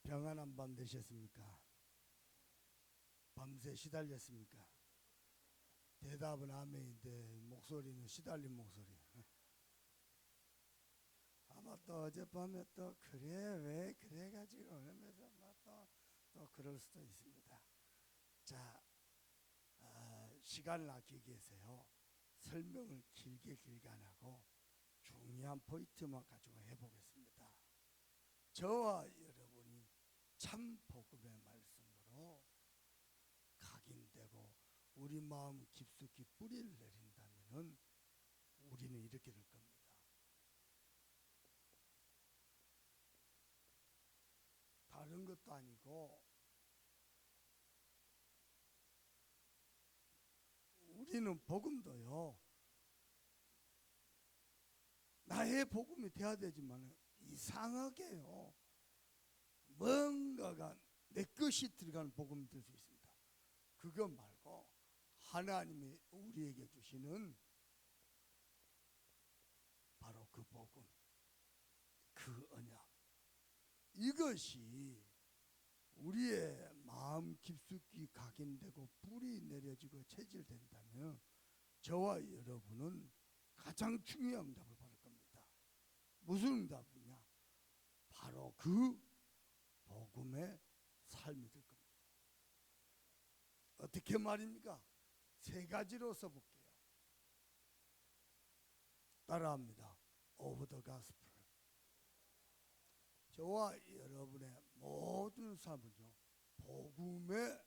평안한 밤 되셨습니까? 밤새 시달렸습니까? 대답은 아멘인데 목소리는 시달린 목소리. 아마 또 어젯밤에 또 그래 왜 그래가지고 하면서 또 그럴 수도 있습니다. 자, 시간을 아끼기 위해서요 설명을 길게 안 하고 중요한 포인트만 가지고 해보겠습니다. 저와 여러분이 참 복음의 말씀으로 각인되고 우리 마음 깊숙이 뿌리를 내린다면은 우리는 이렇게 될 겁니다. 다른 것도 아니고 우리는 복음도요 나의 복음이 돼야 되지만 이상하게요 뭔가가 내 것이 들어가는 복음이 될 수 있습니다. 그거 말고 하나님이 우리에게 주시는 바로 그 복음, 그 언약, 이것이 우리의 마음 깊숙이 각인되고 뿌리 내려지고 체질된다면 저와 여러분은 가장 중요한 응답을 받을 겁니다. 무슨 응답이냐? 바로 그 복음의 삶이 될 겁니다. 어떻게 말입니까? 세 가지로 써볼게요. 따라합니다. Of the Gospel. 저와 여러분의 모든 삶은요 복음의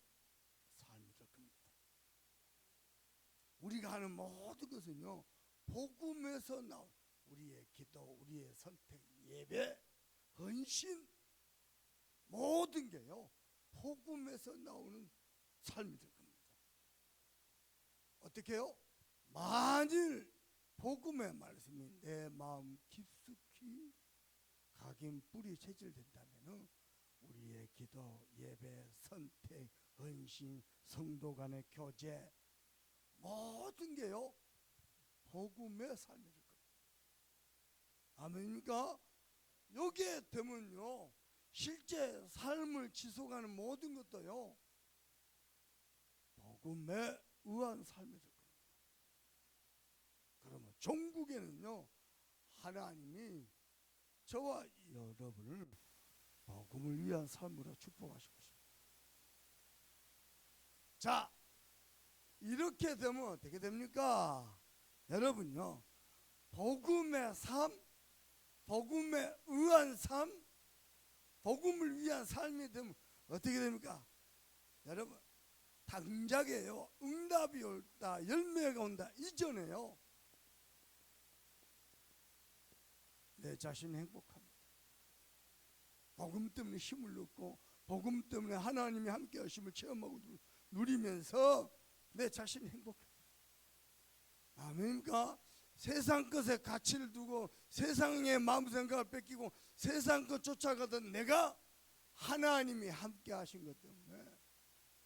삶이 될 겁니다. 우리가 하는 모든 것은요 복음에서 나온 우리의 기도, 우리의 선택, 예배, 헌신 모든 게요 복음에서 나오는 삶이 될 겁니다. 어떻게요? 만일 복음의 말씀이 내 마음 깊숙이 각인 뿌리 체질된다면 우리의 기도, 예배, 선택, 헌신, 성도 간의 교제 모든 게요 복음의 삶이 될 겁니다. 아멘입니까? 여기에 되면요 실제 삶을 지속하는 모든 것도요 복음에 의한 삶이 될 겁니다. 그러면 종국에는요 하나님이 저와 여러분을 복음을 위한 삶으로 축복하시고 있습니다. 자, 이렇게 되면 어떻게 됩니까? 여러분요 복음의 삶, 복음에 의한 삶, 복음을 위한 삶이 되면 어떻게 됩니까? 여러분 당장에요 응답이 올다 열매가 온다 이전에요 내 자신이 행복합니다. 복음 때문에 힘을 얻고 복음 때문에 하나님이 함께 하심을 체험하고 누리면서 내 자신이 행복합니다. 아멘입니까? 세상 것에 가치를 두고 세상의 마음 생각을 뺏기고 세상 것 쫓아가던 내가 하나님이 함께 하신 것 때문에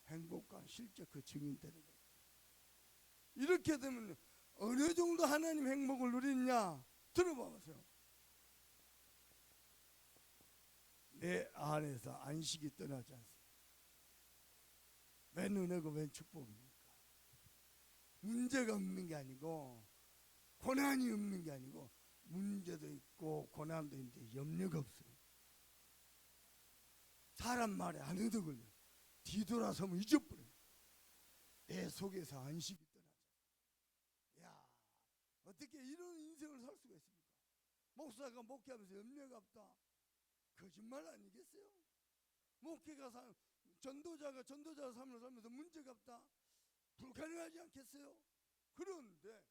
행복한 실제 그 증인 되는 거예요. 이렇게 되면 어느 정도 하나님 행복을 누리느냐 들어봐 보세요. 내 안에서 안식이 떠나지 않습니다. 웬 은혜고 웬 축복입니까? 문제가 없는 게 아니고 고난이 없는 게 아니고 문제도 있고 고난도 있는데 염려가 없어요. 사람 말에 안 얻어걸려요. 뒤돌아서면 잊어버려요. 내 속에서 안식이 떠나죠. 야, 어떻게 이런 인생을 살 수가 있습니까? 목사가 목회하면서 염려가 없다. 거짓말 아니겠어요? 목회가 전도자가 삶을 살면서 문제가 없다. 불가능하지 않겠어요? 그런데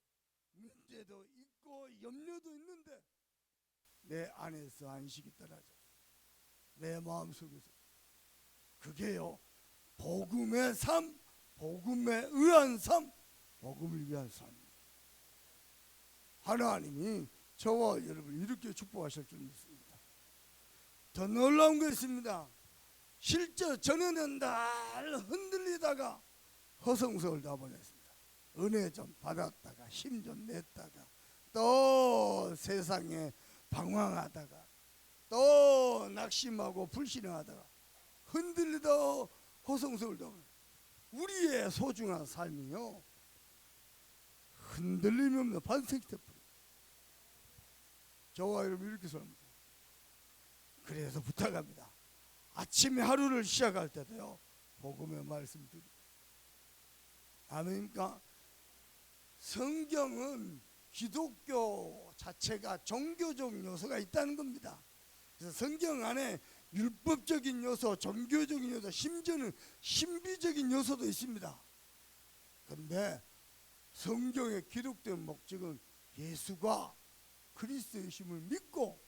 문제도 있고 염려도 있는데 내 안에서 안식이 떠나죠. 내 마음속에서 그게요 복음의 삶, 복음에 의한 삶, 복음을 위한 삶. 하나님이 저와 여러분 이렇게 축복하실 줄 믿습니다. 더 놀라운 거 있습니다. 실제 전에는 날 흔들리다가 허송세월 다 보냈습니다. 은혜 좀 받았다가 힘 좀 냈다가 또 세상에 방황하다가 또 낙심하고 불신하다가 흔들리다 호성스러울다. 우리의 소중한 삶이요 흔들림이 없는 반석이 되어버려요. 저와 여러분 이렇게 삽니다. 그래서 부탁합니다. 아침에 하루를 시작할 때도요 복음의 말씀 드립니다. 아멘입니까? 성경은 기독교 자체가 종교적 요소가 있다는 겁니다. 그래서 성경 안에 율법적인 요소, 종교적인 요소, 심지어는 신비적인 요소도 있습니다. 그런데 성경에 기록된 목적은 예수가 그리스도이심을 믿고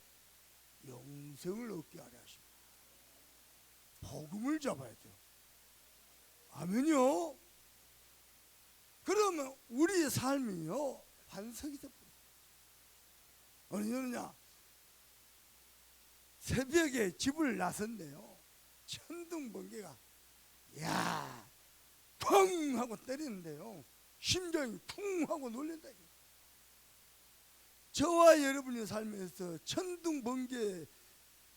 영생을 얻게 하려 하십니다. 복음을 잡아야 돼요. 아멘요. 그러면 우리의 삶이요 반석이 되어버려요. 어느 정도냐, 새벽에 집을 나섰네요. 천둥 번개가 야 펑 하고 때리는데요 심장이 쿵 하고 놀란다. 저와 여러분의 삶에서 천둥 번개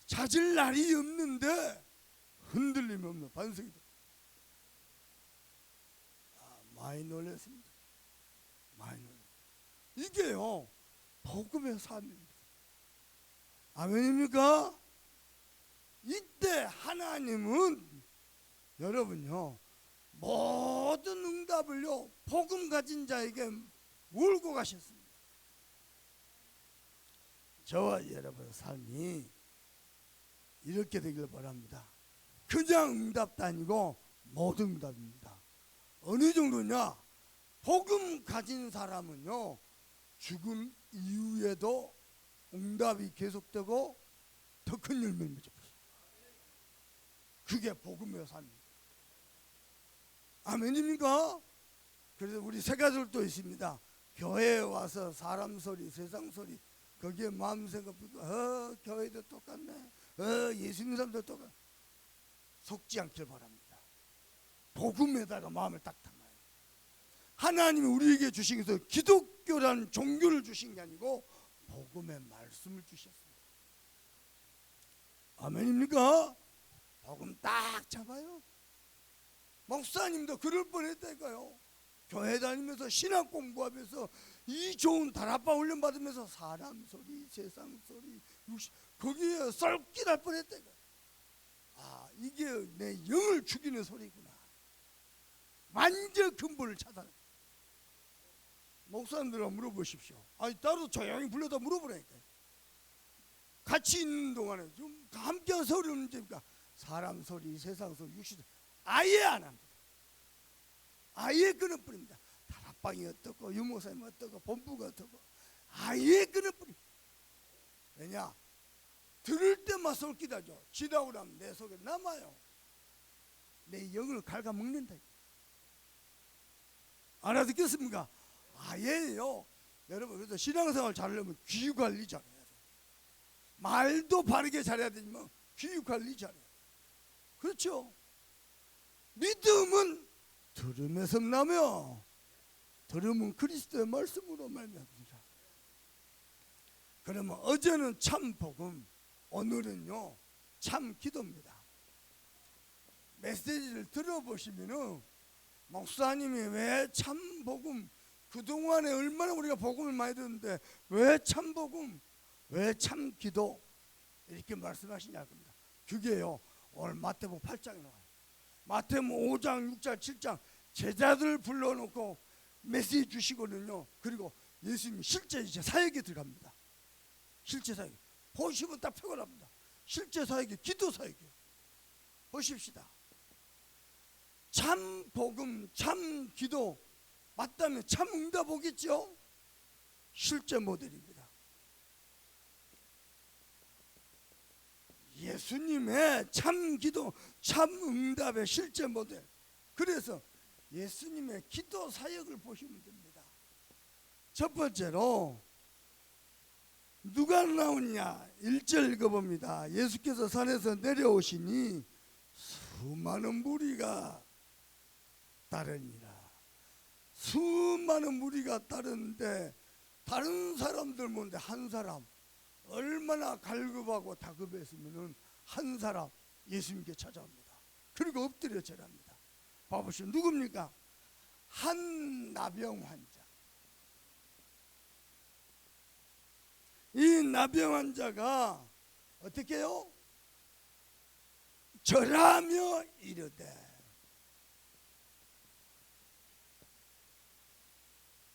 잦을 날이 없는데 흔들림이 없는 반석이 돼. 많이 놀랐습니다. 많이 놀랐습니다. 이게요 복음의 삶입니다. 아멘입니까? 이때 하나님은 여러분요 모든 응답을요 복음 가진 자에게 몰고 가셨습니다. 저와 여러분의 삶이 이렇게 되길 바랍니다. 그냥 응답도 아니고 모든 응답입니다. 어느 정도냐, 복음 가진 사람은요 죽음 이후에도 응답이 계속되고 더 큰 열매를 맺어버려요. 그게 복음의 삶입니다. 아멘입니까? 그래서 우리 세 가지도 있습니다. 교회에 와서 사람 소리, 세상 소리, 거기에 마음 생각하고 교회도 똑같네, 예수 믿는 사람도 똑같네, 속지 않길 바랍니다. 복음에다가 마음을 딱 담아요. 하나님이 우리에게 주신 것은 기독교라는 종교를 주신 게 아니고 복음의 말씀을 주셨습니다. 아멘입니까? 복음 딱 잡아요. 목사님도 그럴 뻔했다니까요. 교회 다니면서 신학 공부하면서 이 좋은 다락방 훈련 받으면서 사람 소리, 세상 소리, 거기에 썰기 날 뻔했다니까요. 아, 이게 내 영을 죽이는 소리구나. 완전 근본을 찾아내. 목사님들한테 물어보십시오. 아니 따로 조용히 불러다 물어보라니까요. 같이 있는 동안에 좀 함께한 소리 언제입니까? 사람 소리, 세상 소리, 육신 소리 아예 안 합니다. 아예 끊어버립니다. 다락방이 어떻고 유목사님 어떻고 본부가 어떻고 아예 끊어버립니다. 왜냐? 들을 때만 솔깃하죠. 지나고 나면 내 속에 남아요. 내 영을 갉아먹는다. 알아듣겠습니까? 아예요. 여러분, 그래서 신앙생활 잘하려면 귀 관리 잘해야 돼요. 말도 바르게 잘해야 되지만 귀 관리 잘해야 돼요. 그렇죠? 믿음은 들음에서 나며 들음은 그리스도의 말씀으로 말미암습니다. 그러면 어제는 참 복음, 오늘은요 참 기도입니다. 메시지를 들어보시면은 목사님이 왜 참 복음, 그동안에 얼마나 우리가 복음을 많이 듣는데 왜 참 복음, 왜 참 기도 이렇게 말씀하시냐 겁니다. 그게요 오늘 마태복음 8장에 나와요. 마태복음 5장, 6장, 7장 제자들 불러놓고 메시지 주시거든요. 그리고 예수님이 실제 이제 사역에 들어갑니다. 실제 사역 보시면 딱 표가 납니다. 실제 사역이 기도 사역이에요. 보십시다. 참 복음, 참 기도 맞다면 참 응답 오겠죠? 실제 모델입니다. 예수님의 참 기도, 참 응답의 실제 모델. 그래서 예수님의 기도 사역을 보시면 됩니다. 첫 번째로 누가 나오냐 1절 읽어봅니다. 예수께서 산에서 내려오시니 수많은 무리가 따르니라. 수많은 무리가 따르는데 다른 사람들 보는데 한 사람, 얼마나 갈급하고 다급했으면 한 사람 예수님께 찾아옵니다. 그리고 엎드려 절합니다. 봐보시오. 누굽니까? 한 나병 환자. 이 나병 환자가 어떻게 해요? 절하며 이르되.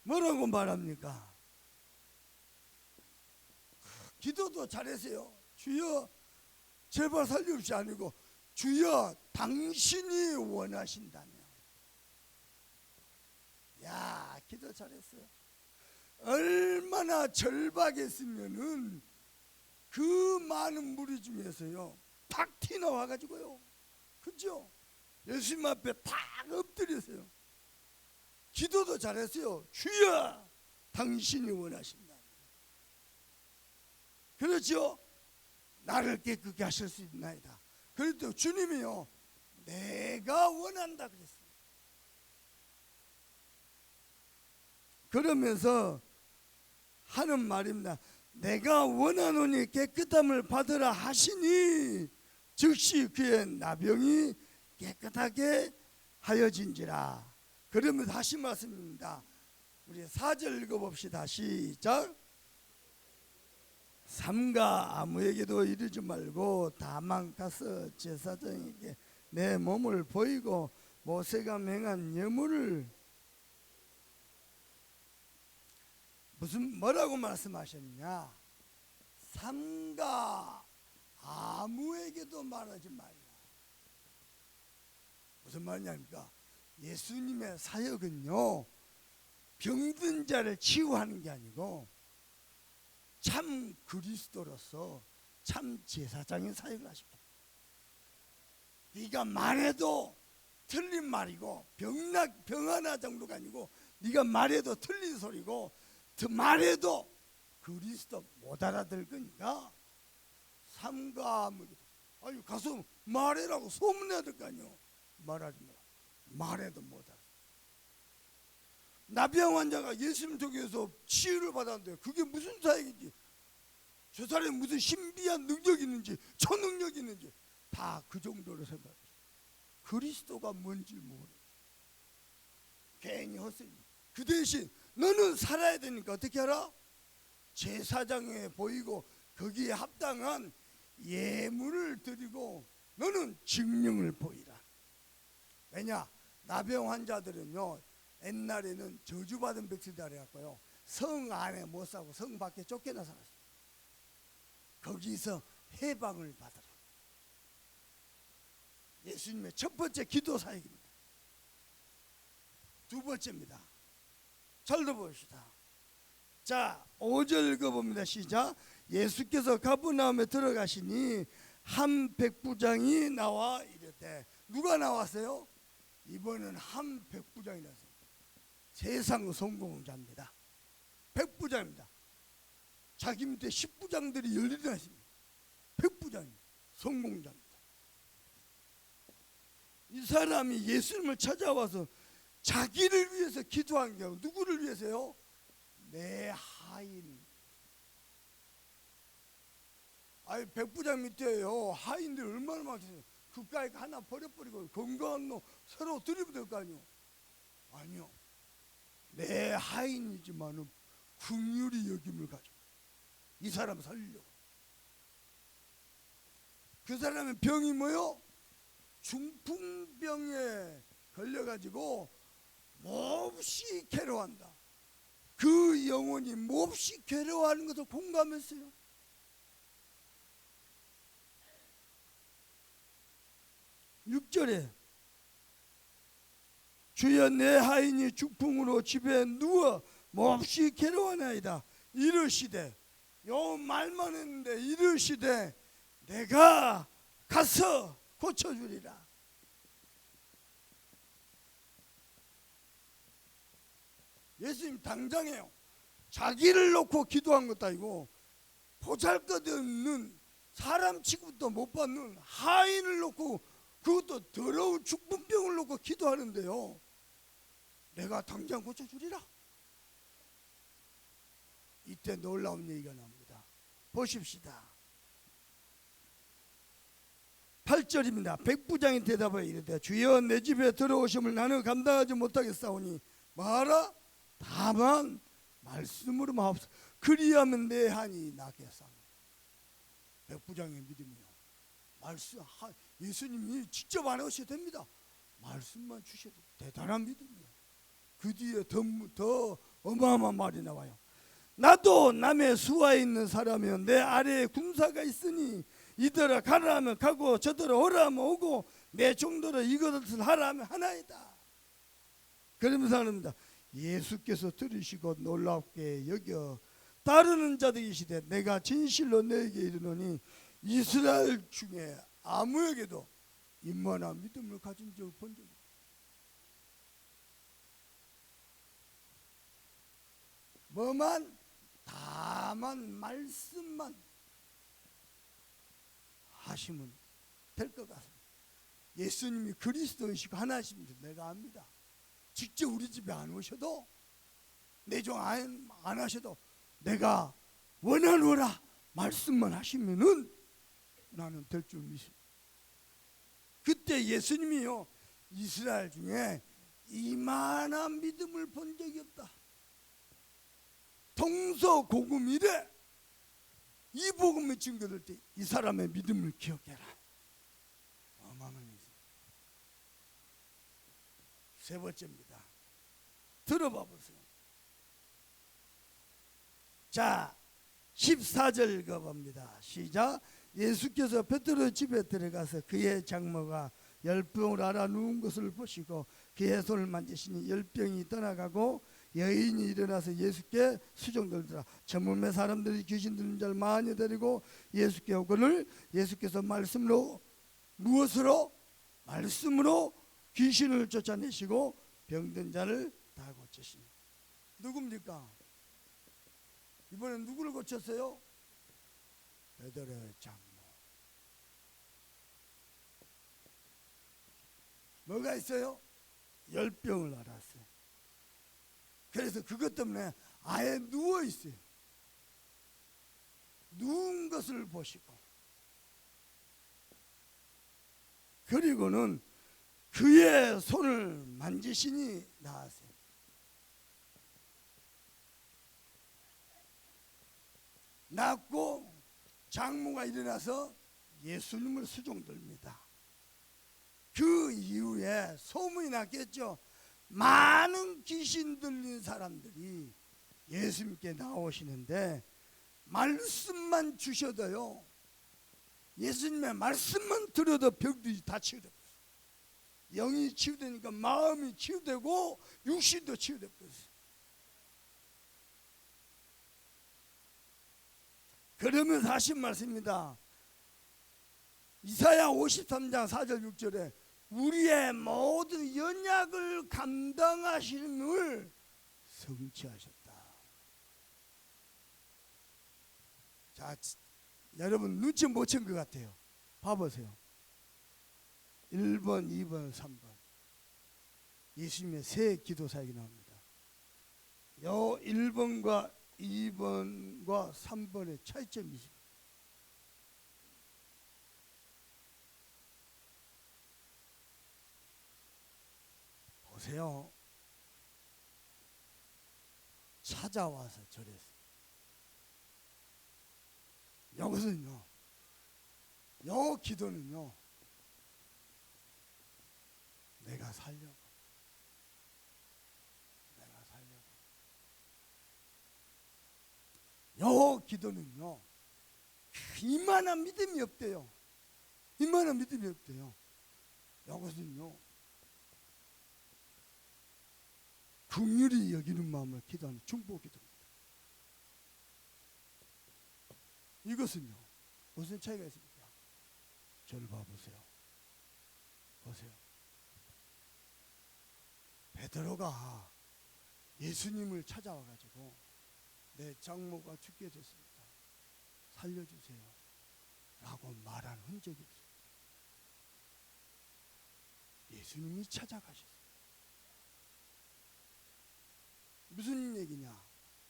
뭐라고 말합니까? 기도도 잘하세요. 주여 제발 살려주시 아니고 주여 당신이 원하신다면. 야, 기도 잘했어요. 얼마나 절박했으면은 그 많은 무리 중에서요 탁 튀어나와 가지고요, 그죠? 예수님 앞에 탁 엎드렸어요. 기도도 잘했어요. 주여 당신이 원하신다. 그렇죠? 나를 깨끗게 하실 수 있나이다. 그래도 주님이요 내가 원한다 그랬어요. 그러면서 하는 말입니다. 내가 원하노니 깨끗함을 받으라 하시니 즉시 그의 나병이 깨끗하게 하여진지라. 그러면서 하신 말씀입니다. 우리 4절 읽어봅시다. 시작. 삼가 아무에게도 이르지 말고 다만 가서 제사장에게 내 몸을 보이고 모세가 명한 예물을 뭐라고 말씀하셨냐? 삼가 아무에게도 말하지 말라. 무슨 말이냐니까 예수님의 사역은요 병든 자를 치유하는 게 아니고 참 그리스도로서 참 제사장의 사역을 하십니다. 네가 말해도 틀린 말이고 병 하나 정도가 아니고 네가 말해도 틀린 소리고 말해도 그리스도 못 알아들 거니까 삼가 아유 가서 말해라고 소문내야 될 거 아니요. 말하지 마라. 말해도 못 알아. 나병 환자가 예수님 쪽에서 치유를 받았는데 그게 무슨 사역인지, 저 사람이 무슨 신비한 능력이 있는지 초능력이 있는지 다 그 정도로 생각해요. 그리스도가 뭔지 모르고 괜히 헛소리. 그 대신 너는 살아야 되니까 어떻게 하라? 제사장에 보이고 거기에 합당한 예물을 드리고 너는 증명을 보이라. 왜냐? 나병 환자들은요 옛날에는 저주받은 백성이라 해갖고요 성 안에 못 살고 성 밖에 쫓겨나 살았어요. 거기서 해방을 받으라. 예수님의 첫 번째 기도 사역입니다. 두 번째입니다. 잘 들어봅시다. 자 5절 읽어봅니다. 시작. 예수께서 가버나움에 들어가시니 한 백부장이 나와 이르되. 누가 나왔어요? 이번은 한 백부장이 나왔어요. 세상 성공자입니다. 백부장입니다. 자기 밑에 10부장들이 열리나 있습니다. 백부장 성공자입니다. 이 사람이 예수님을 찾아와서 자기를 위해서 기도한 게 누구를 위해서요? 내 하인. 아니 백부장 밑에요 하인들 얼마나 많겠어요. 그까이 하나 버려버리고 건강한 놈 새로 드리면 될 거 아니요. 아니요. 내 하인이지만은 긍휼히 여김을 가지고 이 사람 살리려고. 그 사람의 병이 뭐요? 중풍병에 걸려가지고 몹시 괴로워한다. 그 영혼이 몹시 괴로워하는 것을 공감했어요. (6절에) 주여 내 하인이 중풍으로 집에 누워 몹시 괴로워하나이다. 이르시되, 요 말만 했는데 이르시되 내가 가서 고쳐주리라. 예수님 당장에요 자기를 놓고 기도한 것도 아니고 보잘것없는 사람 취급도 못 받는 하인을 놓고, 그것도 더러운 중풍병을 놓고 기도하는데요 내가 당장 고쳐주리라. 이때 놀라운 얘기가 나옵니다. 보십시다. 8절 8절입니다. 백부장이 대답하여 이르되 주여 내 집에 들어오심을 나는 감당하지 못하겠사오니 뭐하라? 다만 말씀으로 마옵소서. 그리하면 내 한이 나겠사오니. 백부장의 믿음이요. 말씀, 예수님이 직접 안 하셔도 됩니다. 말씀만 주셔도 대단한 믿음이요. 그 뒤에 더 어마어마한 말이 나와요. 나도 남의 수하에 있는 사람이요 내 아래에 군사가 있으니 이더러 가라 하면 가고 저더러 오라 하면 오고 내 종더러 이것을 하라 하면 하나이다. 그러면서 합니다. 예수께서 들으시고 놀랍게 여겨 따르는 자들이시되 내가 진실로 너에게 이르노니 이스라엘 중에 아무에게도 이만한 믿음을 가진 적을 본 적이 없다. 뭐만? 다만 말씀만 하시면 될 것 같습니다. 예수님이 그리스도이시고 하나님이시면 내가 압니다. 직접 우리 집에 안 오셔도 내종 안 하셔도 내가 원하노라 말씀만 하시면은 나는 될 줄 믿습니다. 그때 예수님이요 이스라엘 중에 이만한 믿음을 본 적이 없다. 동서고금이래. 이 복음을 증거될 때 이 사람의 믿음을 기억해라. 어마어마한 일이죠. 세 번째입니다. 들어봐 보세요. 자 14절 가봅니다. 시작. 예수께서 베드로 집에 들어가서 그의 장모가 열병을 앓아 누운 것을 보시고 그의 손을 만지시니 열병이 떠나가고 여인이 일어나서 예수께 수종들더라. 저 몸에 사람들이 귀신 들린 자를 많이 데리고 예수께 오거늘 예수께서 말씀으로 무엇으로? 말씀으로 귀신을 쫓아내시고 병든 자를 다 고치시니. 누굽니까? 이번엔 누구를 고쳤어요? 베드로의 장모. 뭐가 있어요? 열병을 앓았어요. 그래서 그것 때문에 아예 누워 있어요. 누운 것을 보시고 그리고는 그의 손을 만지시니 나았어요. 낫고 장모가 일어나서 예수님을 수종듭니다. 그 이후에 소문이 났겠죠. 많은 귀신 들린 사람들이 예수님께 나오시는데 말씀만 주셔도요 예수님의 말씀만 들어도 병들이 다 치유되고 영이 치유되니까 마음이 치유되고 육신도 치유되고 그러면서 하신 말씀입니다. 이사야 53장 4절 6절에 우리의 모든 연약을 감당하심을 성취하셨다. 자, 여러분 눈치 못 챈 것 같아요. 봐보세요. 1번, 2번, 3번 예수님의 세 기도 사역이 나옵니다. 요 1번과 2번과 3번의 차이점이 있습니다. 보세요. 찾아와서 절했어요. 여기서는요. 요 기도는요. 내가 살려고. 내가 살려고. 요 기도는요. 이만한 믿음이 없대요. 이만한 믿음이 없대요. 여기서는요. 긍휼히 여기는 마음을 기도하는 중보 기도입니다. 이것은요 무슨 차이가 있습니까? 저를 봐보세요. 보세요. 베드로가 예수님을 찾아와 가지고 내 장모가 죽게 됐습니다. 살려주세요 라고 말한 흔적이 없어요. 예수님이 찾아가셨어요. 무슨 얘기냐?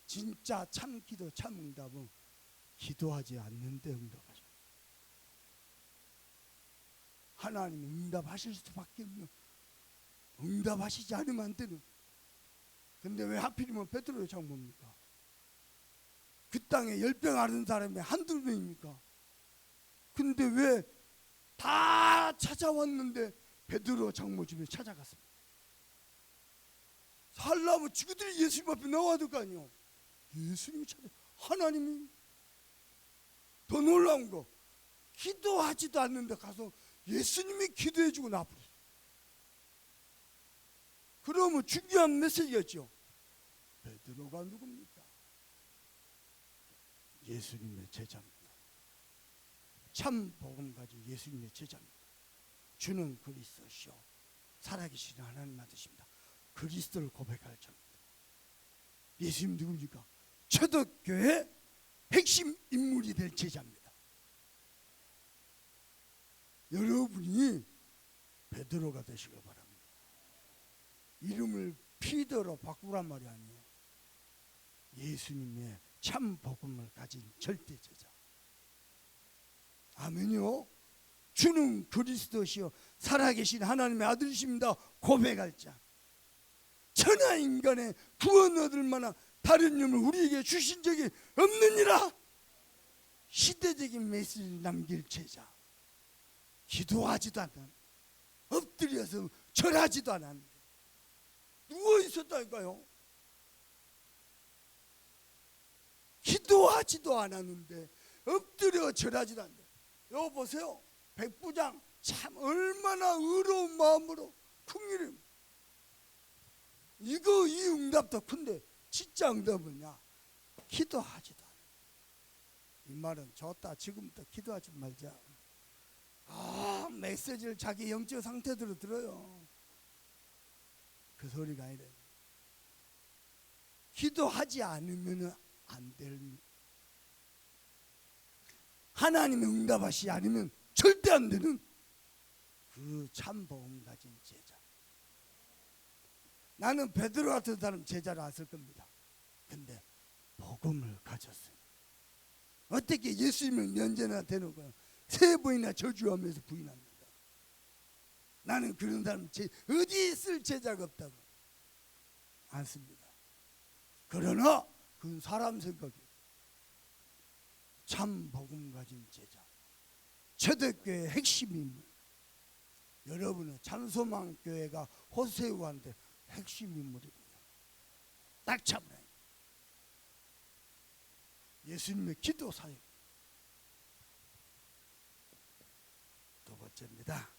진짜 참 기도 참 응답은 기도하지 않는데 응답하셔. 하나님이 응답하실 수밖에 없는, 응답하시지 않으면 안 되는. 근데 왜 하필이면 베드로의 장모입니까? 그 땅에 열병 앓은 사람이 한두 명입니까? 근데 왜 다 찾아왔는데 베드로 장모 집에 찾아갔습니다. 살라면 지그들이 예수님 앞에 나와야 될 거 아니에요. 예수님이 찾아, 하나님이. 더 놀라운 거, 기도하지도 않는데 가서 예수님이 기도해주고 나버렸어요. 그러면 중요한 메시지였죠. 베드로가 누굽니까? 예수님의 제자입니다. 참 복음 가진 예수님의 제자입니다. 주는 그리스도시요 살아계신 하나님 아들이십니다. 그리스도를 고백할 자입니다. 예수님 누굽니까? 초대교회 핵심 인물이 될 제자입니다. 여러분이 베드로가 되시길 바랍니다. 이름을 피더로 바꾸란 말이 아니에요. 예수님의 참 복음을 가진 절대 제자. 아멘요. 주는 그리스도시요 살아계신 하나님의 아들이십니다. 고백할 자. 천하 인간의 구원 얻을 만한 다른 이름을 우리에게 주신 적이 없느니라. 시대적인 메시지를 남길 제자. 기도하지도 않는, 엎드려서 절하지도 않았는데 누워 있었다니까요. 기도하지도 않았는데 엎드려 절하지도 않는데. 여기 보세요. 백부장 참 얼마나 의로운 마음으로 풍일을, 이거 이 응답도 큰데 진짜 응답은야 기도하지도 않아. 이 말은 좋다. 지금부터 기도하지 말자. 메시지를 자기 영적 상태대로 들어요. 그 소리가 아니래. 기도하지 않으면 안 됩니다. 하나님의 응답하시지 않으면 절대 안 되는 그 참 복음 가진 제자. 나는 베드로 같은 사람 제자를 안 쓸 겁니다. 근데 복음을 가졌어요. 어떻게 예수님을 면전에 대놓고 3번이나 저주하면서 부인합니까? 나는 그런 사람 어디 있을 제자가 없다고 안 씁니다. 그러나 그건 사람 생각이에요. 참 복음 가진 제자, 초대교회의 핵심 인물. 여러분은 참소망교회가 호세우한테 핵심 인물입니다. 딱 잡으라. 예수님의 기도 사역. 두 번째입니다.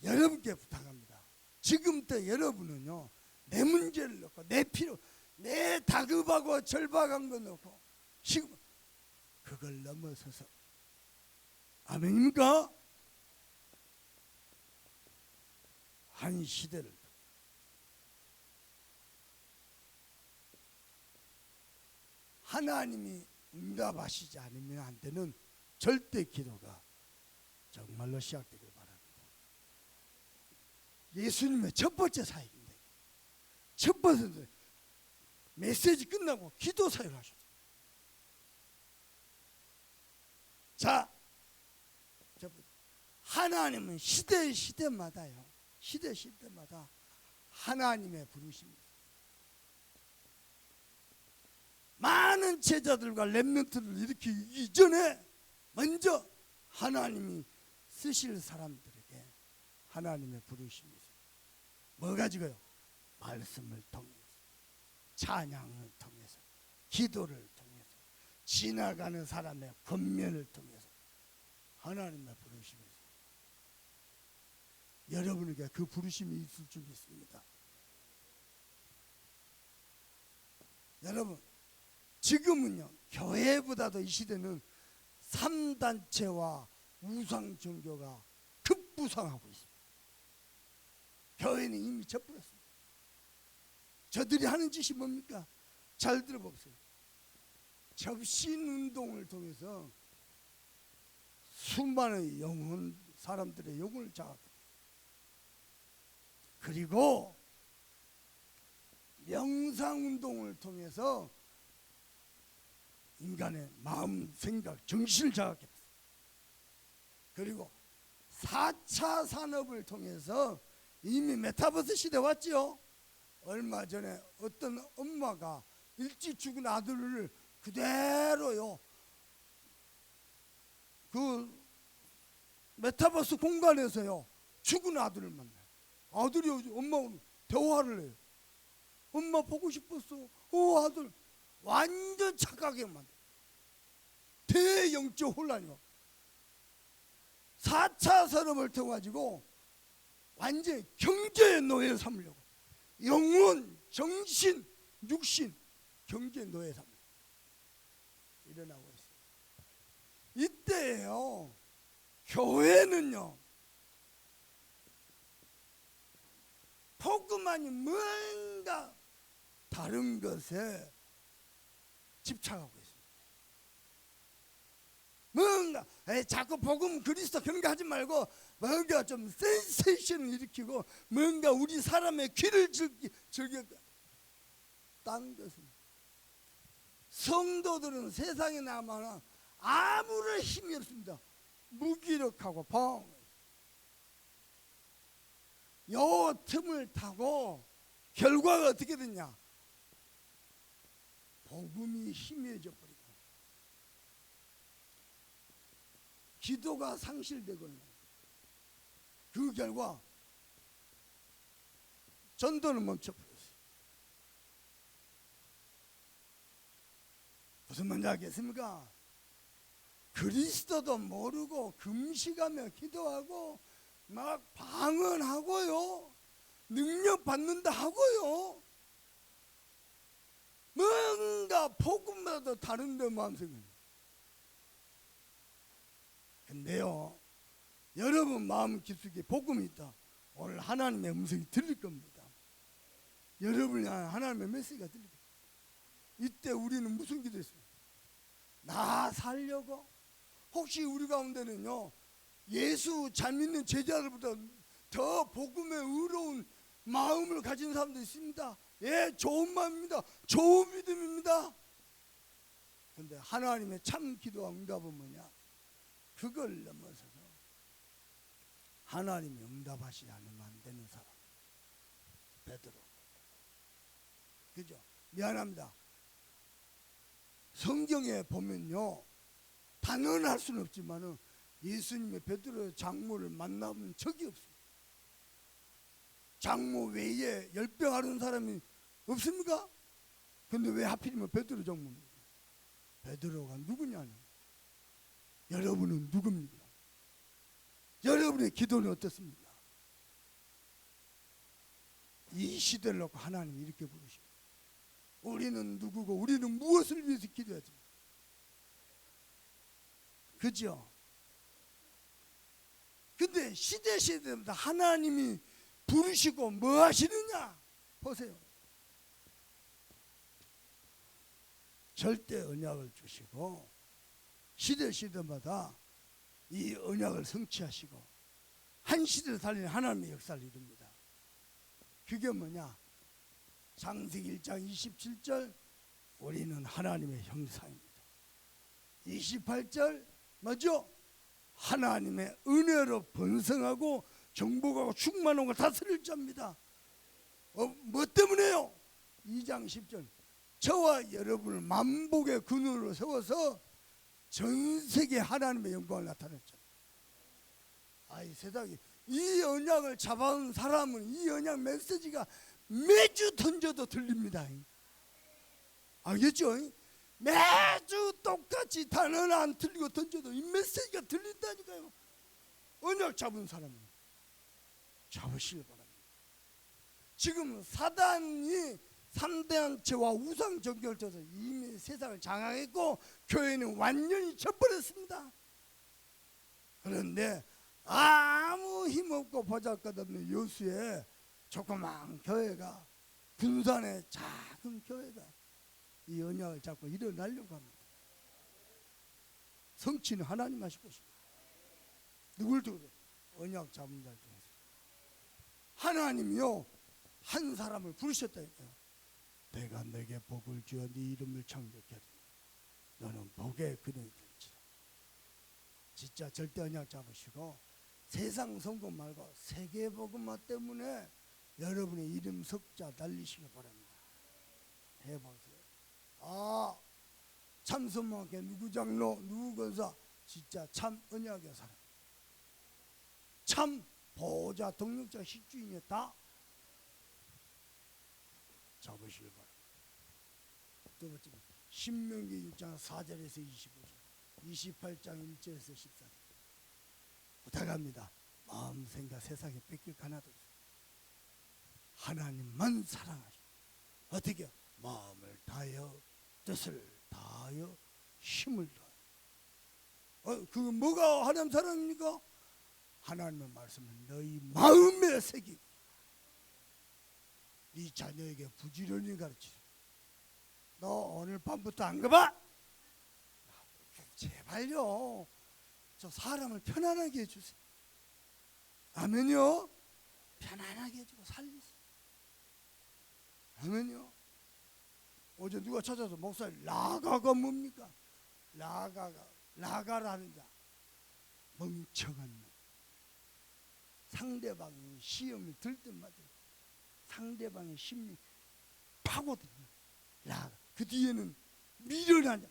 여러분께 부탁합니다. 지금부터 여러분은요, 내 문제를 놓고, 내 필요, 내 다급하고 절박한 거 놓고 지금 그걸 넘어서서, 아멘입니까? 한 시대를 하나님이 응답하시지 않으면 안 되는 절대 기도가 정말로 시작되길 바랍니다. 예수님의 첫 번째 사역인데, 첫 번째 메시지 끝나고 기도 사역을 하셨어요. 자, 하나님은 시대마다요, 시대마다 하나님의 부르심이 있어요. 많은 제자들과 렘넌트를 일으키기 이전에 먼저 하나님이 쓰실 사람들에게 하나님의 부르심이 있어요. 뭐 가지고요? 말씀을 통해서, 찬양을 통해서, 기도를 통해서, 지나가는 사람의 권면을 통해서 하나님의 부르심이 있어요. 여러분에게 그 부르심이 있을 줄 믿습니다. 여러분, 지금은요, 교회보다도 이 시대는 3단체와 우상 종교가 급부상하고 있습니다. 교회는 이미 져버렸습니다. 저들이 하는 짓이 뭡니까? 잘 들어보세요. 접신운동을 통해서 수많은 영혼, 사람들의 영혼을 장악합니다. 그리고 명상운동을 통해서 인간의 마음, 생각, 정신을 장악했어요. 그리고 4차 산업을 통해서 이미 메타버스 시대 왔죠. 얼마 전에 어떤 엄마가 일찍 죽은 아들을 그대로요 그 메타버스 공간에서요 죽은 아들을 만나요. 아들이 엄마하고 대화를 해요. 엄마 보고 싶었어. 아들. 완전 착각하게 만들어. 대영적 혼란이 와. 4차 산업을 통해 가지고 완전 경제의 노예를 삼으려고. 영혼, 정신, 육신, 경제의 노예 삼으려고 일어나고 있어요. 이때요 교회는요 복음만이 뭔가 다른 것에 집착하고 있습니다. 뭔가 자꾸 복음 그리스도 그런 거 하지 말고 뭔가 좀 센세이션을 일으키고 뭔가 우리 사람의 귀를 즐겨. 딴 것은 성도들은 세상에 나가면 아무런 힘이 없습니다. 무기력하고 요 틈을 타고 결과가 어떻게 됐냐? 복음이 희미해져 버리고 기도가 상실되고 있는 그 결과 전도는 멈춰버렸어요. 무슨 말인지 알겠습니까? 그리스도도 모르고 금식하며 기도하고 막 방언하고요 능력 받는다 하고요 뭔가 복음마다 다른데 마음속에. 근데요 여러분 마음 깊숙이 복음이 있다. 오늘 하나님의 음성이 들릴 겁니다. 여러분이 하나님의 메시지가 들릴 겁니다. 이때 우리는 무슨 기도했어요? 나 살려고? 혹시 우리 가운데는요 예수 잘 믿는 제자들보다 더 복음에 의로운 마음을 가진 사람도 있습니다. 예, 좋은 마음입니다. 좋은 믿음입니다. 그런데 하나님의 참 기도와 응답은 뭐냐? 그걸 넘어서서 하나님이 응답하시지 않으면 안 되는 사람. 베드로. 그죠? 미안합니다. 성경에 보면요 단언할 수는 없지만은 예수님의 베드로의 장모를 만나본 적이 없어요. 장모 외에 열병 앓은 사람이 없습니까? 근데 왜 하필이면 베드로 장모입니까? 베드로가 누구냐는 여러분은 누굽니까? 여러분의 기도는 어떻습니까? 이 시대를 놓고 하나님이 이렇게 부르십니다. 우리는 누구고 우리는 무엇을 위해서 기도해야 됩니까? 그죠? 근데 시대마다 하나님이 부르시고 뭐 하시느냐? 보세요. 절대 언약을 주시고 시대마다 이 언약을 성취하시고 한 시대를 살리는 하나님의 역사를 이룹니다. 그게 뭐냐? 창세기 1장 27절 우리는 하나님의 형상입니다. 28절 뭐죠? 하나님의 은혜로 번성하고 정복하고 충만하고 다스릴 자입니다. 뭐 때문에요? 2장 10절 저와 여러분을 만복의 근원으로 세워서 전 세계 하나님의 영광을 나타냈죠. 이 세상에 이 언약을 잡아온 사람은 이 언약 메시지가 매주 던져도 들립니다. 알겠죠? 매주 똑같이 단어는 안 틀리고 던져도 이 메시지가 들린다니까요. 언약 잡은 사람은 잡으시길 바랍니다. 지금 사단이 3대한체와 우상 종교를 이미 세상을 장악했고 교회는 완전히 져버렸습니다. 그런데 아무 힘없고 보잘것없는 여수에 조그만 교회가 군산의 작은 교회가 이 언약을 잡고 일어나려고 합니다. 성취는 하나님 하실 것입니다. 누굴 두고 언약 잡은 자를 통해서 하나님이요 한 사람을 부르셨다니까요. 내가 내게 복을 주어 네 이름을 창조케 하리니 너는 복의 근원이 될지라. 진짜 절대 언약 잡으시고 세상 성공 말고 세계 복음화 때문에 여러분의 이름 석자 날리시기 바랍니다. 해보세요. 아, 참 선망학회 누구 장로 누구 권사 진짜 참 언약의 사람, 참 보호자 동력자 식주인이 다 잡으시길 바랍니다. 두 번째 신명기 6장 4절에서 25절, 28장 1절에서 14절 부탁합니다. 마음 생각 세상에 뺏길 하나도 없어요. 하나님만 사랑하시고 어떻게 마음을 다하여 뜻을 다하여 힘을 다하여 그 뭐가 하나님 사랑입니까? 하나님의 말씀을 너희 마음에 새기고 네 자녀에게 부지런히 가르치라. 너 오늘 밤부터 안 가봐? 제발요. 저 사람을 편안하게 해주세요. 아멘요. 편안하게 해주고 살리세요. 아멘요. 어제 누가 찾아서 목사님 라가가 뭡니까? 라가라는 자 멍청한 놈. 상대방이 시험을 들 때마다 상대방의 심리 파고들면 라가. 그 뒤에는 미련한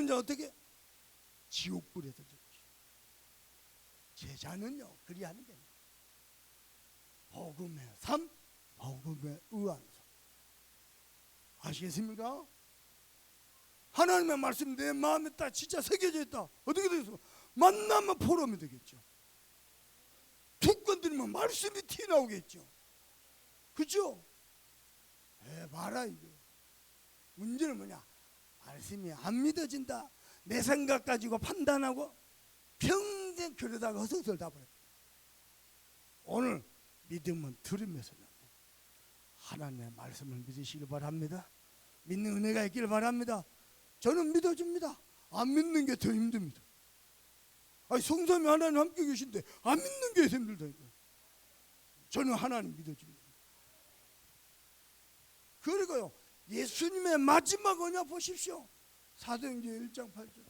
자 어떻게? 지옥불에서 졌지. 제자는요 그리하는 게 아니에요. 복음의 삶, 복음의 의한 삶. 아시겠습니까? 하나님의 말씀 내 마음에 딱 진짜 새겨져 있다. 어떻게 되겠어? 만나면 포럼이 되겠죠. 툭 건드리면 말씀이 튀어나오겠죠. 그죠? 봐라 이거. 문제는 뭐냐? 말씀이 안 믿어진다. 내 생각 가지고 판단하고 평생 그러다가 헛헛을 다 버렸다. 오늘 믿음은 들으면서 납니다. 하나님의 말씀을 믿으시길 바랍니다. 믿는 은혜가 있기를 바랍니다. 저는 믿어집니다. 안 믿는 게 더 힘듭니다. 아니 성삼위 하나님 함께 계신데 안 믿는 게 힘들다니까요. 저는 하나님 믿어집니다. 그리고요 예수님의 마지막 언약 보십시오. 사도행전 1장 8절.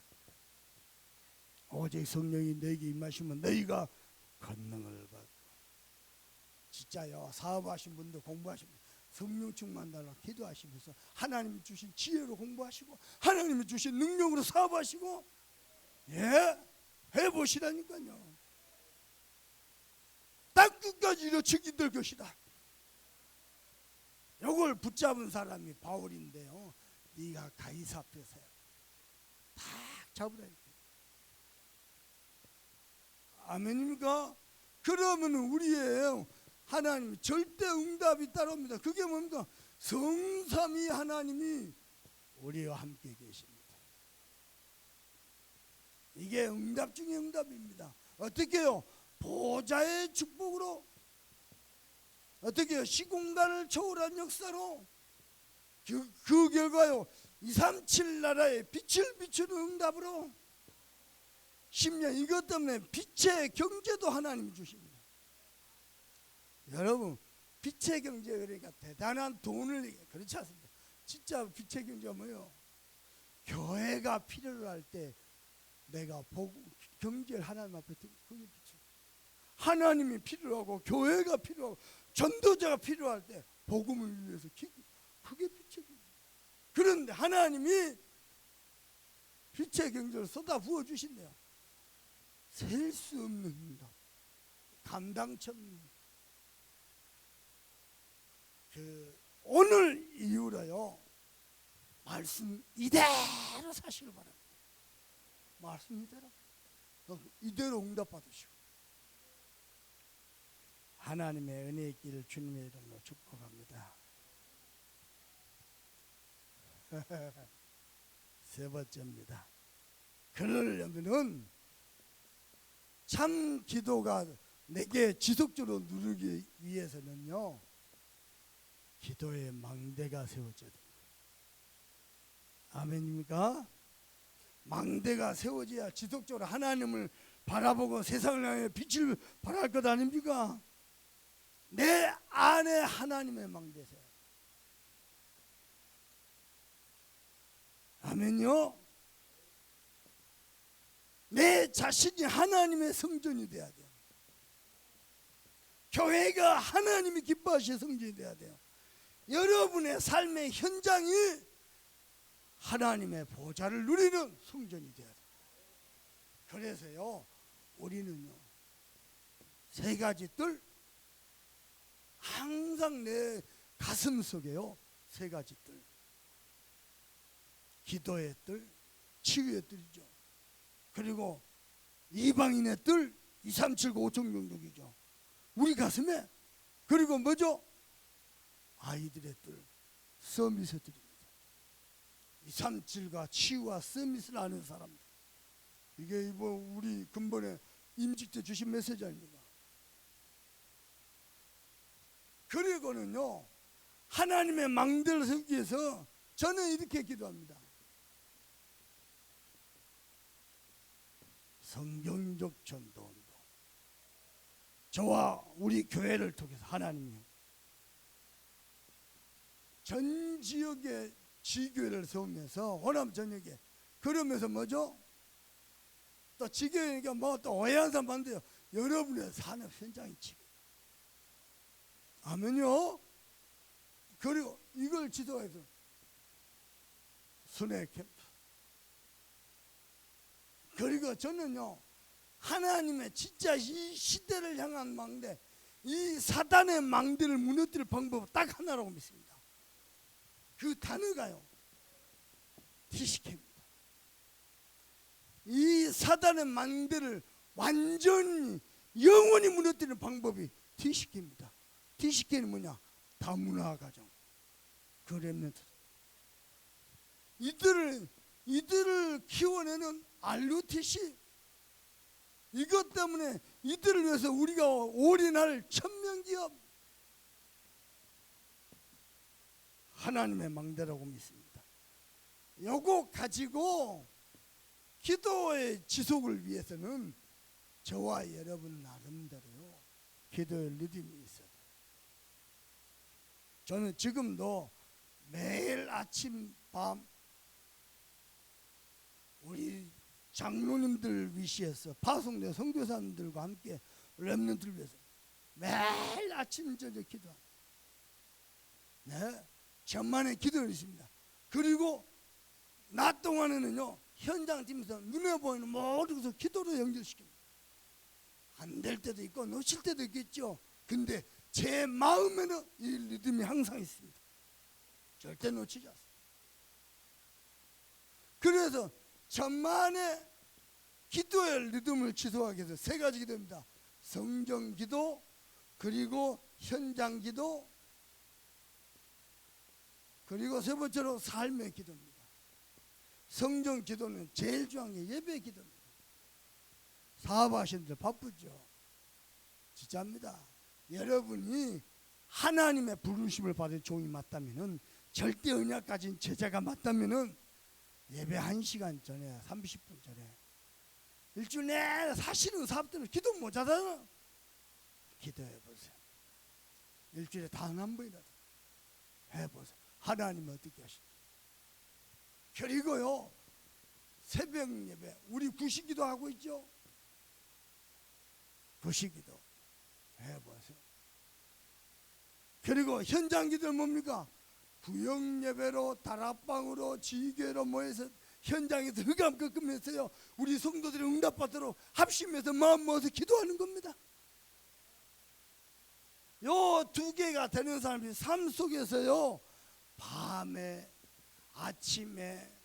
오직 성령이 너에게 임하시면 너희가 권능을 받고. 진짜요 사업하신 분들 공부하신 분들 성령 충만 달라고 기도하시면서 하나님이 주신 지혜로 공부하시고 하나님이 주신 능력으로 사업하시고 해보시라니까요. 땅끝까지 이뤄치기 될 것이다. 이걸 붙잡은 사람이 바울인데요. 네가 가이사 앞에서 탁 잡으라니까. 아멘입니까? 그러면 우리의 하나님 절대 응답이 따라옵니다. 그게 뭡니까? 성삼위 하나님이 우리와 함께 계십니다. 이게 응답 중에 응답입니다. 어떻게 해요? 보좌의 축복으로 어떻게 해요? 시공간을 초월한 역사로 그 결과요 237 나라에 빛을 비추는 응답으로 10년 이것 때문에 빛의 경제도 하나님이 주십니다. 여러분 빛의 경제 그러니까 대단한 돈을 그렇지 않습니다. 진짜 빛의 경제가 뭐예요? 교회가 필요로 할 때 내가 경제를 하나님 앞에 두고 그게 빛이에요. 하나님이 필요하고 교회가 필요하고 전도자가 필요할 때 복음을 위해서 그게 빛의 경제. 그런데 하나님이 빛의 경제를 쏟아 부어 주신대요. 셀 수 없는 응답, 감당치 없는 오늘 이후로요 말씀 이대로 사시길 바랍니다. 말씀 이대로 응답 받으시고 하나님의 은혜의 길 주님의 이름으로 축복합니다. 세 번째입니다. 그러려면은 참 기도가 내게 지속적으로 누르기 위해서는요 기도의 망대가 세워져야 됩니다. 아멘입니까? 망대가 세워져야 지속적으로 하나님을 바라보고 세상을 향해 빛을 발할 것 아닙니까? 내 안에 하나님의 망대 세워야 돼요. 아멘요? 내 자신이 하나님의 성전이 돼야 돼요. 교회가 하나님이 기뻐하시는 성전이 돼야 돼요. 여러분의 삶의 현장이 하나님의 보좌를 누리는 성전이 돼야 돼요. 그래서요, 우리는요, 세 가지 뜰, 항상 내 가슴 속에요, 세 가지 뜰. 기도의 뜰, 치유의 뜰이죠. 그리고 이방인의 뜰, 2, 3, 7, 5 청정족이죠. 우리 가슴에. 그리고 뭐죠? 아이들의 뜰, 서밋의 뜰입니다. 2, 3, 7과 치유와 서밋을 아는 사람들. 이게 우리 근본에 임직 때 주신 메시지 아닙니까? 그리고는요, 하나님의 망대를 세우기 위해서 저는 이렇게 기도합니다. 성경적 전도운동. 저와 우리 교회를 통해서 하나님이 전 지역에 지교회를 세우면서 호남 전역에, 그러면서 뭐죠? 또 지교회니까 뭐 또 오해한 사람 많은데요, 여러분의 산업 현장이 지교회. 아멘요. 그리고 이걸 지도해서 순회 캠프. 그리고 저는요, 하나님의 진짜 이 시대를 향한 망대, 이 사단의 망대를 무너뜨릴 방법은 딱 하나라고 믿습니다. 그 단어가요, TCK입니다. 이 사단의 망대를 완전히 영원히 무너뜨리는 방법이 TCK입니다. TCK는 뭐냐? 다문화 가정, 그 렘넌트. 이들을 키워내는 RUTC. 이것 때문에 이들을 위해서 우리가 올인할 천명기업, 하나님의 망대라고 믿습니다. 요거 가지고 기도의 지속을 위해서는 저와 여러분 나름대로요, 기도의 리듬이 있어요. 저는 지금도 매일 아침 밤 우리 장로님들 위시해서 파송된 선교사님들과 함께 렘넌트를 위해서 매일 아침 저녁 기도합니다. 네, 천만의 기도를 있습니다. 그리고 낮 동안에는요, 현장 팀에서 눈에 보이는 모든 것을 기도로 연결시킵니다. 안 될 때도 있고 놓칠 때도 있겠죠. 근데 제 마음에는 이 리듬이 항상 있습니다. 절대 놓치지 않습니다. 그래서 천만의 기도의 리듬을 지속하기 위해서 세 가지 기도입니다. 성경 기도, 그리고 현장 기도, 그리고 세 번째로 삶의 기도입니다. 성경 기도는 제일 중요한 게 예배 기도입니다. 사업하시는 분들 바쁘죠. 진짜입니다. 여러분이 하나님의 부르심을 받은 종이 맞다면은, 절대 언약 가진 제자가 맞다면은, 예배 1시간 전에, 30분 전에, 일주일 내내 사시는 사업들은 기도 못 하잖아. 기도해 보세요. 일주일에 단 한 번이라도 해보세요. 하나님은 어떻게 하시는지. 그리고요, 새벽 예배, 우리 구시기도 하고 있죠. 구시기도 해보세요. 그리고 현장 기도는 뭡니까? 구역 예배로, 다락방으로, 지교회로 모여서 현장에서 흑암 꺾으면서요, 우리 성도들이 응답받도록 합심해서 마음 모아서 기도하는 겁니다. 요 두 개가 되는 사람이 삶 속에서요, 밤에, 아침에,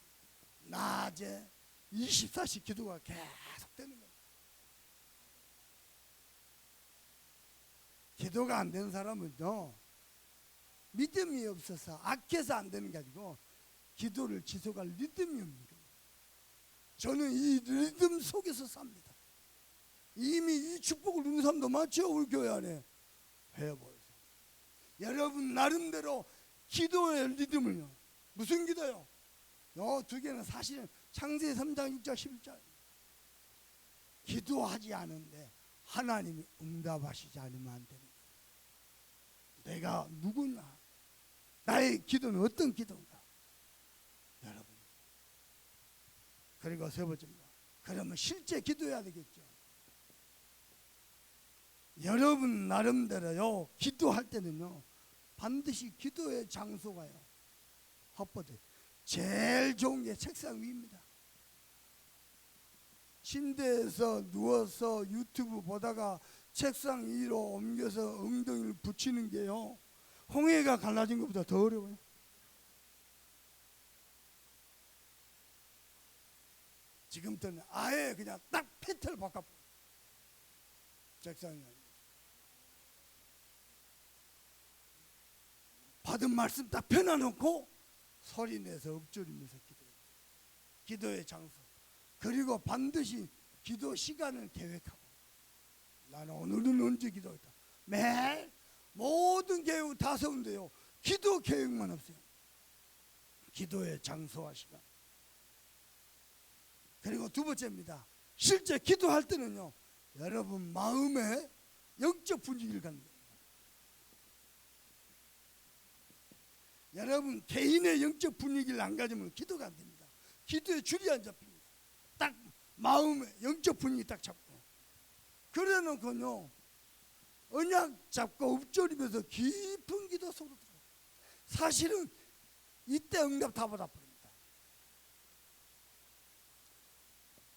낮에 24시 기도가 계속 되는 겁니다. 기도가 안 되는 사람은요, 믿음이 없어서 악해서 안 되는 게 아니고 기도를 지속할 리듬이 없는 겁니다. 저는 이 리듬 속에서 삽니다. 이미 이 축복을 누리는 사람도 많죠. 우리 교회 안에. 해보세요. 여러분 나름대로 기도의 리듬을요. 무슨 기도요? 요 두 개는 사실은 창세기 3장 6절 11절. 기도하지 않은데 하나님이 응답하시지 않으면 안 되는 거예요. 내가 누구냐? 나의 기도는 어떤 기도인가? 여러분. 그리고 세 번째입니다. 그러면 실제 기도해야 되겠죠. 여러분 나름대로요, 기도할 때는요 반드시 기도의 장소가요 확보돼요. 제일 좋은 게 책상 위입니다. 침대에서 누워서 유튜브 보다가 책상 위로 옮겨서 엉덩이를 붙이는 게요 홍해가 갈라진 것보다 더 어려워요. 지금부터는 아예 그냥 딱 패턴을 바꿔버려요. 책상에 받은 말씀 딱 펴놔놓고 소리내서 읊조리면서 기도해요. 기도의 장소. 그리고 반드시 기도 시간을 계획하고, 나는 오늘은 언제 기도했다. 매일 모든 계획 다 세운데요 기도 계획만 없어요. 기도의 장소와 시간. 그리고 두 번째입니다. 실제 기도할 때는요 여러분 마음에 영적 분위기를 갖는 겁니다. 여러분 개인의 영적 분위기를 안 가지면 기도가 안 됩니다. 기도에 줄이 안 잡힙니다. 딱 마음에 영적 분위기 딱 잡고, 그래 놓고요 언약 잡고 읊조리면서 깊은 기도 속으로 들어가요. 사실은 이때 응답 다 받아버립니다.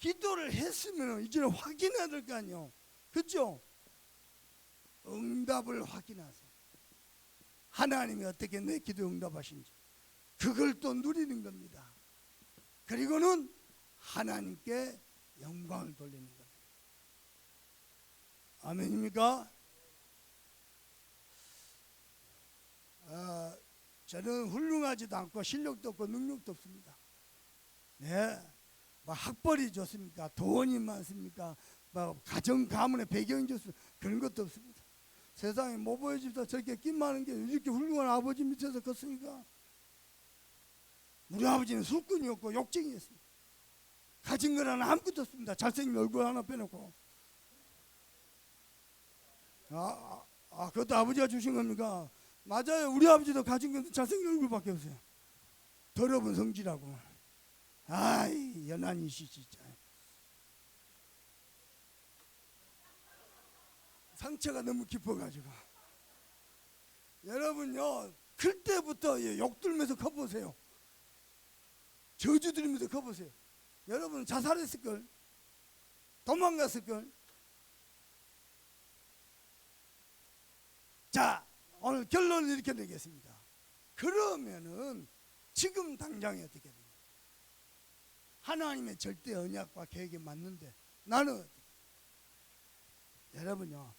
기도를 했으면 이제는 확인해야 될 거 아니에요. 그렇죠? 응답을 확인하세요. 하나님이 어떻게 내 기도 응답하신지 그걸 또 누리는 겁니다. 그리고는 하나님께 영광을 돌리는 겁니다. 아멘입니까? 저는 훌륭하지도 않고 실력도 없고 능력도 없습니다. 네, 뭐 학벌이 좋습니까? 돈이 많습니까? 뭐 가정 가문의 배경이 좋습니까? 그런 것도 없습니다. 세상에 모보의 집사 저렇게 끼 많은 게 이렇게 훌륭한 아버지 밑에서 컸으니까. 우리 아버지는 술꾼이었고 욕쟁이였습니다. 가진 건 하나 아무것도 없습니다. 잘생긴 얼굴 하나 빼놓고. 그것도 아버지가 주신 겁니까? 맞아요. 우리 아버지도 가진 건 잘생긴 얼굴밖에 없어요. 더러운 성질하고. 아이 연한이시 진짜. 상처가 너무 깊어가지고. 여러분요 클 때부터 욕 들면서 커보세요. 저주 들으면서 커보세요. 여러분 자살했을걸, 도망갔을걸. 자 오늘 결론을 이렇게 내겠습니다. 그러면은 지금 당장에 어떻게 됩니까? 하나님의 절대 언약과 계획에 맞는데 나는 어떻게? 여러분요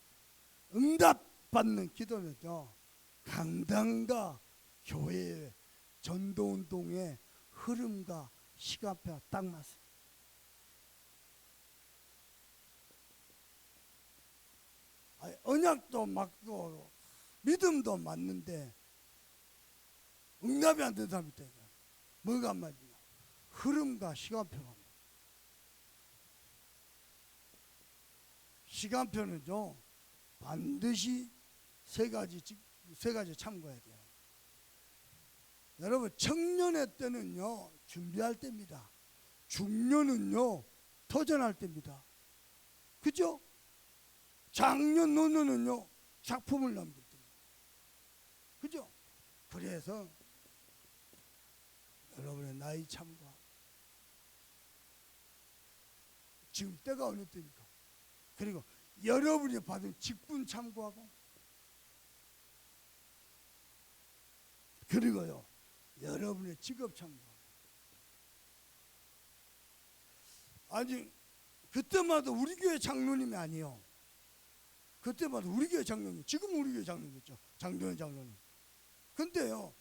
응답받는 기도는요 강단과 교회의 전도운동의 흐름과 시간표가 딱 맞습니다. 언약도 맞고 믿음도 맞는데 응답이 안 되는 사람이 있다. 뭐가 안 맞냐? 흐름과 시간표가 안 맞아요. 시간표는요 반드시 세 가지 참고해야 돼요. 여러분 청년의 때는요 준비할 때입니다. 중년은요 터전할 때입니다. 그죠? 장년 노년은요 작품을 남길 때입니다. 그죠? 그래서 여러분의 나이 참고, 지금 때가 어느 때입니까? 그리고 여러분이 받은 직분 참고하고, 그리고요 여러분의 직업 참고하고. 아니 그때마다 우리 교회 장로님이 아니요. 그때마다 우리 교회 장로님, 지금 우리 교회 장로님이죠. 장도현 장로님. 근데요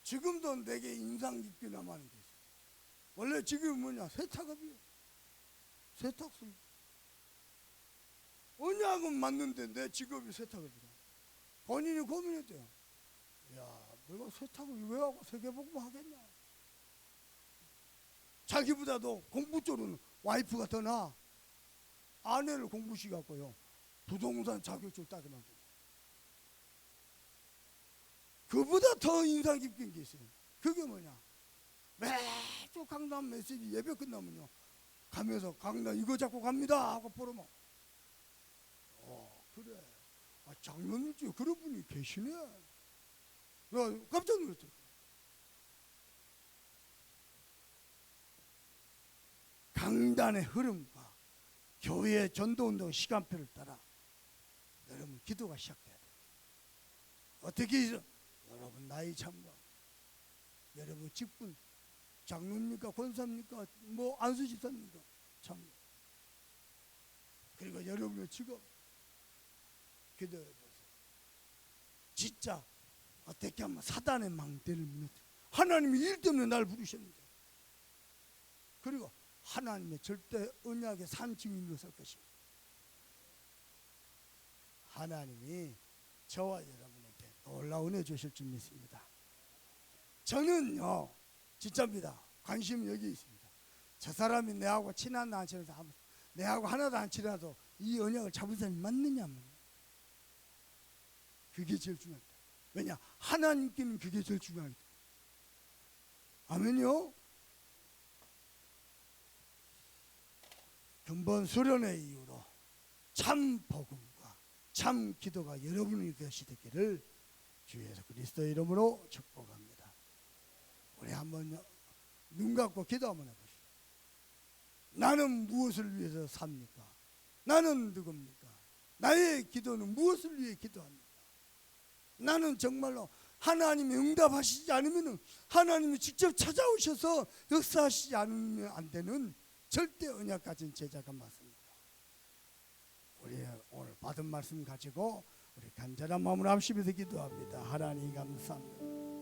지금도 내게 인상 깊게 남아있는 게 있어요. 원래 지금 뭐냐 세탁업이에요. 세탁소. 언약은 맞는데 내 직업이 세탁업이다. 본인이 고민했대요. 야 내가 세탁을 왜 하고 세계복음 하겠냐. 자기보다도 공부 쪽으로는 와이프가 더 나아. 아내를 공부시켜갖고요 부동산 자격증 따게 만들고. 그보다 더 인상 깊은 게 있어요. 그게 뭐냐, 매주 강단 메시지 예배 끝나면요 가면서 강단 이거 잡고 갑니다 하고 보러면 그래 장로님 그런 분이 계시네. 나 깜짝 놀랐죠. 강단의 흐름과 교회의 전도운동 시간표를 따라 여러분 기도가 시작돼야 돼요. 어떻게 해서 여러분 나이 참가, 여러분 직분, 장로입니까 권사입니까 뭐 안수집사입니까 참가, 그리고 여러분의 직업 기도해 보세요. 진짜 어떻게 하면 사단의 망대를 무너뜨려 하나님이 일 때문에 날 부르셨는데, 그리고 하나님의 절대 언약의 산증인으로 설 것입니다. 하나님이 저와 여러분에게 놀라운 은혜 주실 줄 믿습니다. 저는요 진짜입니다. 관심이 여기 있습니다. 저 사람이 내하고 친하나 안 친하나, 내하고 하나도 안 친하도 이 언약을 잡은 사람이 맞느냐 안 맞느냐, 그게 제일 중요합니다. 왜냐 하나님께는 그게 제일 중요하기 때문에. 아멘요. 근본 수련의 이유로 참 복음과 참 기도가 여러분의 것이 되기를 주 예수 그리스도의 이름으로 축복합니다. 우리 한번 눈 감고 기도 한번 해보시죠. 나는 무엇을 위해서 삽니까? 나는 누굽니까? 나의 기도는 무엇을 위해 기도합니까? 나는 정말로 하나님이 응답하시지 않으면, 하나님이 직접 찾아오셔서 역사하시지 않으면 안 되는 절대 언약 가진 제자가 맞습니까? 우리 오늘 받은 말씀 가지고 우리 간절한 마음으로 합심해서 기도합니다. 하나님 감사합니다.